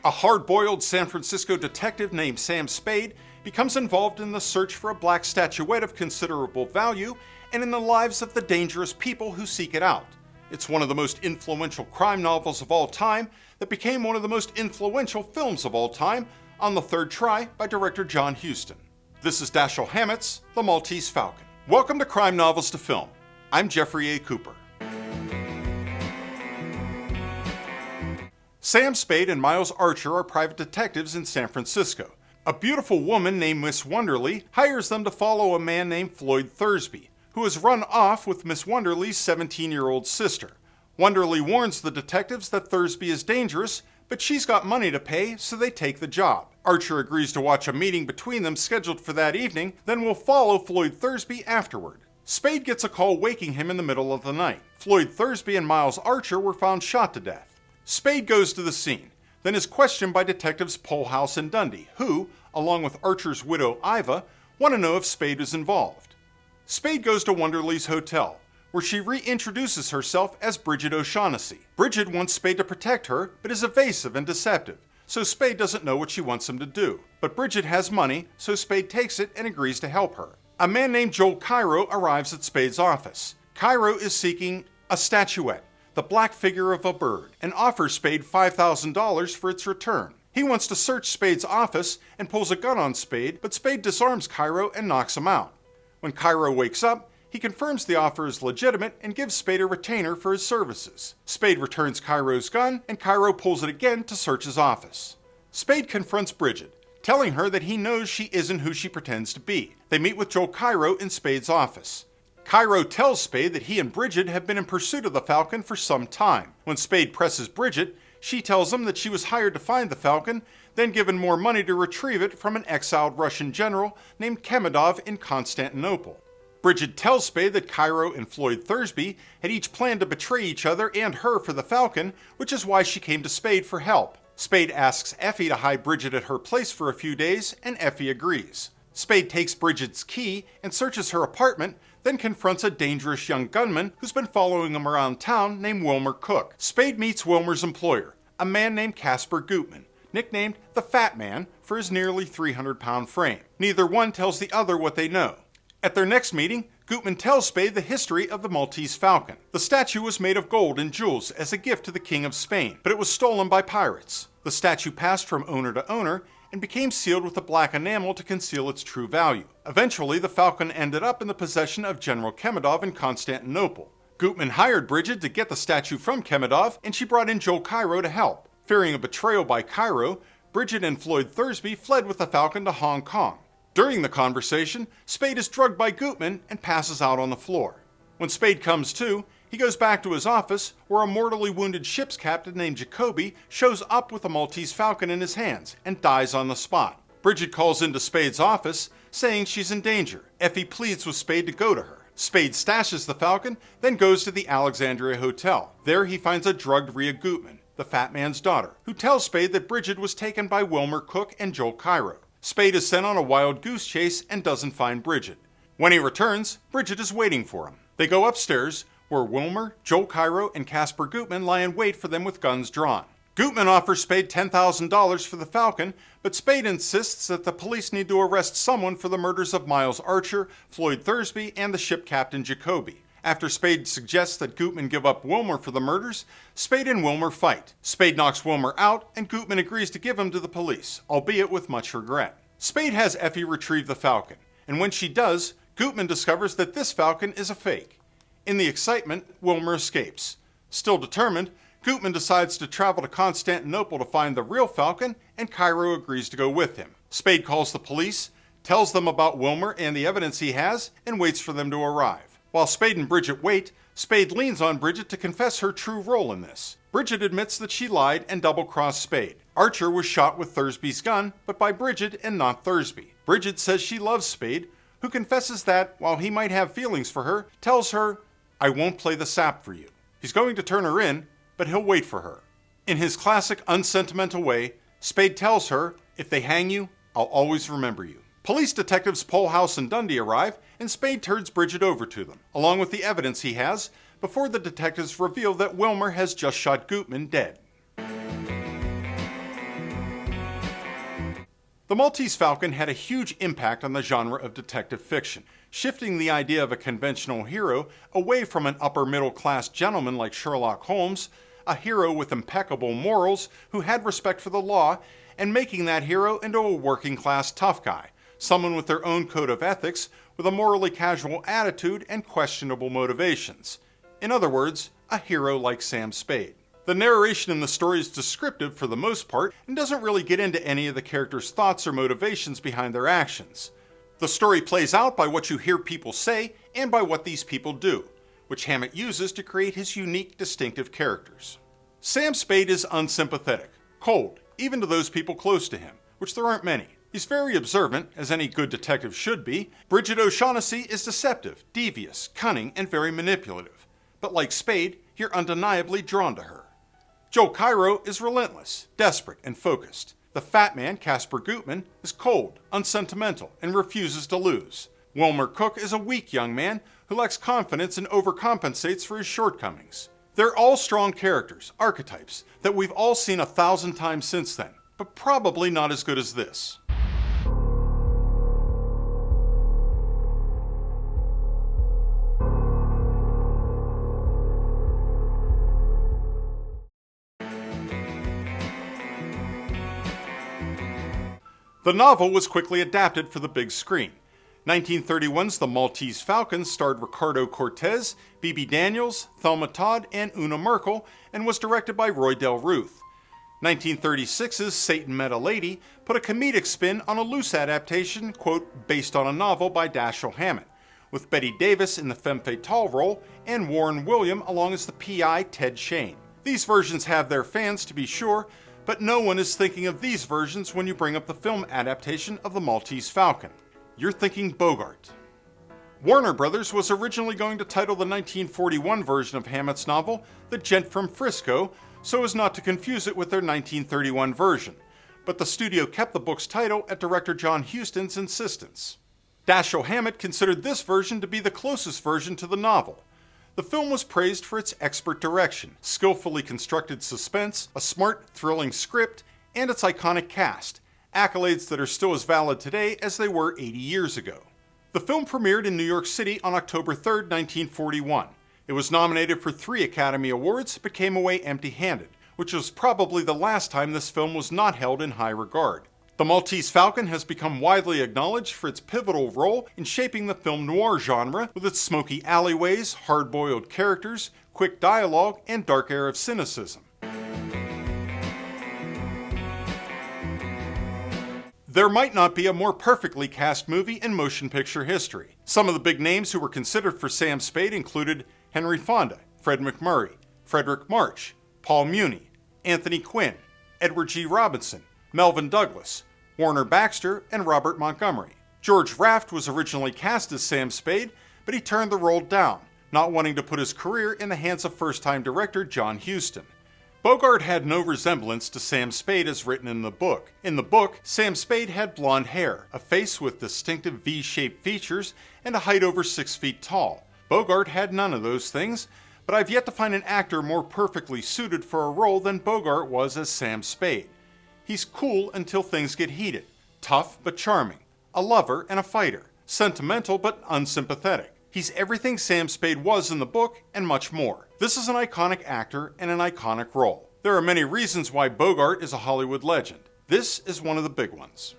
A hard-boiled San Francisco detective named Sam Spade becomes involved in the search for a black statuette of considerable value and in the lives of the dangerous people who seek it out. It's one of the most influential crime novels of all time that became one of the most influential films of all time on the third try by director John Huston. This is Dashiell Hammett's The Maltese Falcon. Welcome to Crime Novels to Film. I'm Jeffrey A. Cooper. Sam Spade and Miles Archer are private detectives in San Francisco. A beautiful woman named Miss Wonderly hires them to follow a man named Floyd Thursby, who has run off with Miss Wonderly's 17-year-old sister. Wonderly warns the detectives that Thursby is dangerous, but she's got money to pay, so they take the job. Archer agrees to watch a meeting between them scheduled for that evening, then will follow Floyd Thursby afterward. Spade gets a call waking him in the middle of the night. Floyd Thursby and Miles Archer were found shot to death. Spade goes to the scene, then is questioned by detectives Polehouse and Dundee, who, along with Archer's widow Iva, want to know if Spade is involved. Spade goes to Wonderly's hotel, where she reintroduces herself as Bridget O'Shaughnessy. Bridget wants Spade to protect her, but is evasive and deceptive, so Spade doesn't know what she wants him to do. But Bridget has money, so Spade takes it and agrees to help her. A man named Joel Cairo arrives at Spade's office. Cairo is seeking a statuette, the black figure of a bird, and offers Spade $5,000 for its return. He wants to search Spade's office and pulls a gun on Spade, but Spade disarms Cairo and knocks him out. When Cairo wakes up, he confirms the offer is legitimate and gives Spade a retainer for his services. Spade returns Cairo's gun, and Cairo pulls it again to search his office. Spade confronts Bridget, telling her that he knows she isn't who she pretends to be. They meet with Joel Cairo in Spade's office. Cairo tells Spade that he and Bridget have been in pursuit of the Falcon for some time. When Spade presses Bridget, she tells him that she was hired to find the Falcon, then given more money to retrieve it from an exiled Russian general named Khemedov in Constantinople. Bridget tells Spade that Cairo and Floyd Thursby had each planned to betray each other and her for the Falcon, which is why she came to Spade for help. Spade asks Effie to hide Bridget at her place for a few days, and Effie agrees. Spade takes Bridget's key and searches her apartment, then confronts a dangerous young gunman who's been following him around town named Wilmer Cook. Spade meets Wilmer's employer, a man named Caspar Gutman, nicknamed the Fat Man for his nearly 300-pound frame. Neither one tells the other what they know. At their next meeting, Gutman tells Spade the history of the Maltese Falcon. The statue was made of gold and jewels as a gift to the King of Spain, but it was stolen by pirates. The statue passed from owner to owner and became sealed with a black enamel to conceal its true value. Eventually, the Falcon ended up in the possession of General Khemedov in Constantinople. Gutman hired Bridget to get the statue from Khemedov, and she brought in Joel Cairo to help. Fearing a betrayal by Cairo, Bridget and Floyd Thursby fled with the Falcon to Hong Kong. During the conversation, Spade is drugged by Gutman and passes out on the floor. When Spade comes to, he goes back to his office, where a mortally wounded ship's captain named Jacoby shows up with the Maltese Falcon in his hands and dies on the spot. Bridget calls into Spade's office, saying she's in danger. Effie pleads with Spade to go to her. Spade stashes the Falcon, then goes to the Alexandria Hotel. There he finds a drugged Rhea Gutman, the Fat Man's daughter, who tells Spade that Bridget was taken by Wilmer Cook and Joel Cairo. Spade is sent on a wild goose chase and doesn't find Bridget. When he returns, Bridget is waiting for him. They go upstairs, where Wilmer, Joel Cairo, and Caspar Gutman lie in wait for them with guns drawn. Gutman offers Spade $10,000 for the Falcon, but Spade insists that the police need to arrest someone for the murders of Miles Archer, Floyd Thursby, and the ship captain Jacoby. After Spade suggests that Gutman give up Wilmer for the murders, Spade and Wilmer fight. Spade knocks Wilmer out, and Gutman agrees to give him to the police, albeit with much regret. Spade has Effie retrieve the Falcon, and when she does, Gutman discovers that this Falcon is a fake. In the excitement, Wilmer escapes. Still determined, Gutman decides to travel to Constantinople to find the real Falcon, and Cairo agrees to go with him. Spade calls the police, tells them about Wilmer and the evidence he has, and waits for them to arrive. While Spade and Bridget wait, Spade leans on Bridget to confess her true role in this. Bridget admits that she lied and double-crossed Spade. Archer was shot with Thursby's gun, but by Bridget and not Thursby. Bridget says she loves Spade, who confesses that, while he might have feelings for her, tells her, "I won't play the sap for you." He's going to turn her in, but he'll wait for her. In his classic unsentimental way, Spade tells her, "If they hang you, I'll always remember you." Police detectives Polehouse and Dundee arrive, and Spade turns Bridget over to them, along with the evidence he has, before the detectives reveal that Wilmer has just shot Gutman dead. The Maltese Falcon had a huge impact on the genre of detective fiction, shifting the idea of a conventional hero away from an upper-middle-class gentleman like Sherlock Holmes, a hero with impeccable morals who had respect for the law, and making that hero into a working-class tough guy, someone with their own code of ethics, with a morally casual attitude and questionable motivations. In other words, a hero like Sam Spade. The narration in the story is descriptive for the most part and doesn't really get into any of the characters' thoughts or motivations behind their actions. The story plays out by what you hear people say and by what these people do, which Hammett uses to create his unique, distinctive characters. Sam Spade is unsympathetic, cold, even to those people close to him, which there aren't many. He's very observant, as any good detective should be. Bridget O'Shaughnessy is deceptive, devious, cunning, and very manipulative. But like Spade, you're undeniably drawn to her. Joe Cairo is relentless, desperate, and focused. The fat man, Casper Gutman, is cold, unsentimental, and refuses to lose. Wilmer Cook is a weak young man who lacks confidence and overcompensates for his shortcomings. They're all strong characters, archetypes, that we've all seen 1,000 times since then, but probably not as good as this. The novel was quickly adapted for the big screen. 1931's The Maltese Falcon starred Ricardo Cortez, Bebe Daniels, Thelma Todd, and Una Merkel, and was directed by Roy Del Ruth. 1936's Satan Met a Lady put a comedic spin on a loose adaptation, quote, based on a novel by Dashiell Hammett, with Bette Davis in the femme fatale role and Warren William along as the PI Ted Shane. These versions have their fans, to be sure, but no one is thinking of these versions when you bring up the film adaptation of The Maltese Falcon. You're thinking Bogart. Warner Brothers was originally going to title the 1941 version of Hammett's novel The Gent from Frisco, so as not to confuse it with their 1931 version, but the studio kept the book's title at director John Huston's insistence. Dashiell Hammett considered this version to be the closest version to the novel. The film was praised for its expert direction, skillfully constructed suspense, a smart, thrilling script, and its iconic cast, accolades that are still as valid today as they were 80 years ago. The film premiered in New York City on October 3, 1941. It was nominated for 3 Academy Awards, but came away empty-handed, which was probably the last time this film was not held in high regard. The Maltese Falcon has become widely acknowledged for its pivotal role in shaping the film noir genre with its smoky alleyways, hard-boiled characters, quick dialogue, and dark air of cynicism. There might not be a more perfectly cast movie in motion picture history. Some of the big names who were considered for Sam Spade included Henry Fonda, Fred MacMurray, Frederick March, Paul Muni, Anthony Quinn, Edward G. Robinson, Melvyn Douglas, Warner Baxter, and Robert Montgomery. George Raft was originally cast as Sam Spade, but he turned the role down, not wanting to put his career in the hands of first-time director John Huston. Bogart had no resemblance to Sam Spade as written in the book. In the book, Sam Spade had blonde hair, a face with distinctive V-shaped features, and a height over 6 feet tall. Bogart had none of those things, but I've yet to find an actor more perfectly suited for a role than Bogart was as Sam Spade. He's cool until things get heated, tough but charming, a lover and a fighter, sentimental but unsympathetic. He's everything Sam Spade was in the book and much more. This is an iconic actor and an iconic role. There are many reasons why Bogart is a Hollywood legend. This is one of the big ones.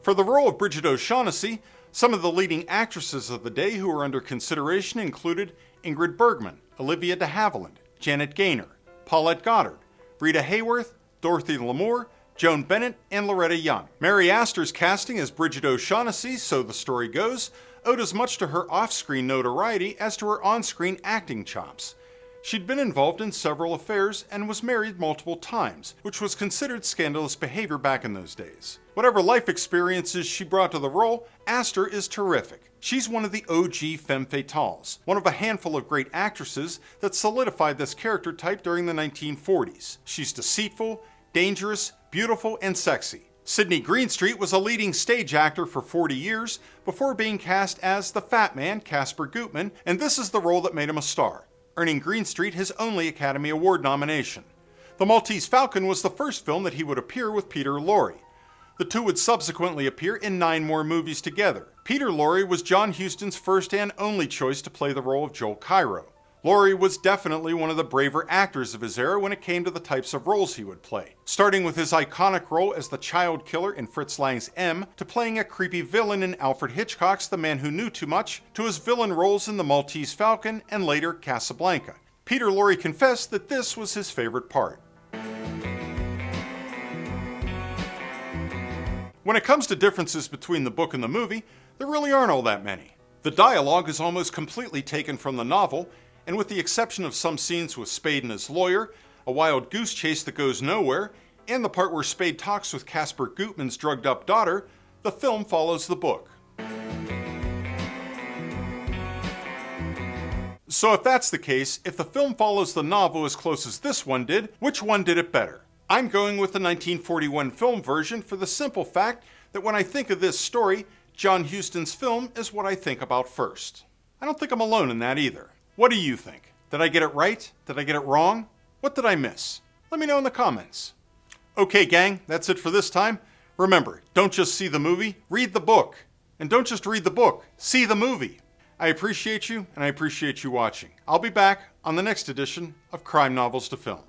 For the role of Bridget O'Shaughnessy, some of the leading actresses of the day who were under consideration included Ingrid Bergman, Olivia de Havilland, Janet Gaynor, Paulette Goddard, Rita Hayworth, Dorothy Lamour, Joan Bennett, and Loretta Young. Mary Astor's casting as Bridget O'Shaughnessy, so the story goes, owed as much to her off-screen notoriety as to her on-screen acting chops. She'd been involved in several affairs and was married multiple times, which was considered scandalous behavior back in those days. Whatever life experiences she brought to the role, Astor is terrific. She's one of the OG femme fatales, one of a handful of great actresses that solidified this character type during the 1940s. She's deceitful, dangerous, beautiful, and sexy. Sidney Greenstreet was a leading stage actor for 40 years before being cast as the fat man, Casper Gutman, and this is the role that made him a star, earning Greenstreet his only Academy Award nomination. The Maltese Falcon was the first film that he would appear with Peter Lorre. The two would subsequently appear in 9 more movies together. Peter Lorre was John Huston's first and only choice to play the role of Joel Cairo. Lorre was definitely one of the braver actors of his era when it came to the types of roles he would play, starting with his iconic role as the child killer in Fritz Lang's M, to playing a creepy villain in Alfred Hitchcock's The Man Who Knew Too Much, to his villain roles in The Maltese Falcon and later Casablanca. Peter Lorre confessed that this was his favorite part. When it comes to differences between the book and the movie, there really aren't all that many. The dialogue is almost completely taken from the novel, and with the exception of some scenes with Spade and his lawyer, a wild goose chase that goes nowhere, and the part where Spade talks with Caspar Gutman's drugged up daughter, the film follows the book. So if that's the case, if the film follows the novel as close as this one did, which one did it better? I'm going with the 1941 film version for the simple fact that when I think of this story, John Huston's film is what I think about first. I don't think I'm alone in that either. What do you think? Did I get it right? Did I get it wrong? What did I miss? Let me know in the comments. Okay, gang, that's it for this time. Remember, don't just see the movie, read the book. And don't just read the book, see the movie. I appreciate you, and I appreciate you watching. I'll be back on the next edition of Crime Novels to Film.